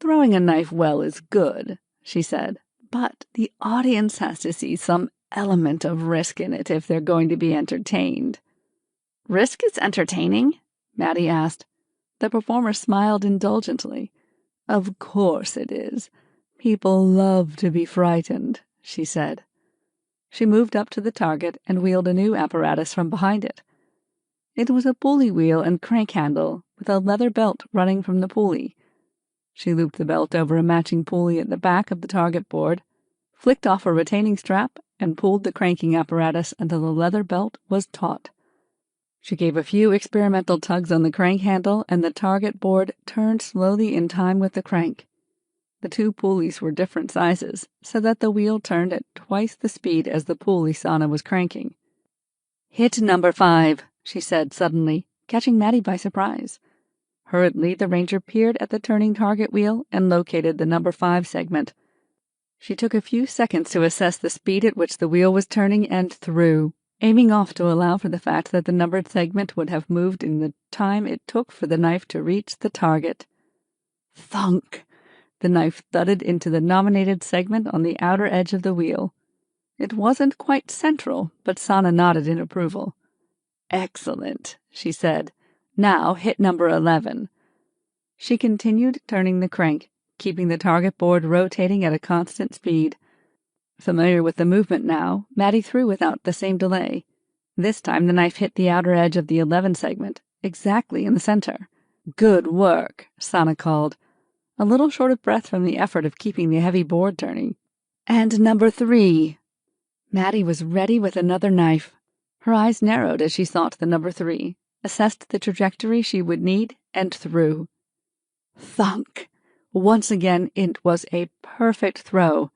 Throwing a knife well is good, she said, but the audience has to see some element of risk in it if they're going to be entertained. Risk is entertaining? Maddie asked. The performer smiled indulgently. Of course it is. People love to be frightened, she said. She moved up to the target and wheeled a new apparatus from behind it. It was a pulley wheel and crank handle with a leather belt running from the pulley. She looped the belt over a matching pulley at the back of the target board, flicked off a retaining strap, and pulled the cranking apparatus until the leather belt was taut. She gave a few experimental tugs on the crank handle, and the target board turned slowly in time with the crank. The two pulleys were different sizes, so that the wheel turned at twice the speed as the pulley Sana was cranking. "Hit number 5, she said suddenly, catching Maddie by surprise. Hurriedly, the ranger peered at the turning target wheel and located the number 5 segment. She took a few seconds to assess the speed at which the wheel was turning and threw, aiming off to allow for the fact that the numbered segment would have moved in the time it took for the knife to reach the target. Thunk! The knife thudded into the nominated segment on the outer edge of the wheel. It wasn't quite central, but Sana nodded in approval. Excellent, she said. Now hit number 11. She continued turning the crank, keeping the target board rotating at a constant speed. Familiar with the movement now, Maddie threw without the same delay. This time the knife hit the outer edge of the 11 segment, exactly in the center. Good work, Sana called, a little short of breath from the effort of keeping the heavy board turning. And number 3. Maddie was ready with another knife. Her eyes narrowed as she sought the number 3, assessed the trajectory she would need, and threw. Thunk! Once again, it was a perfect throw.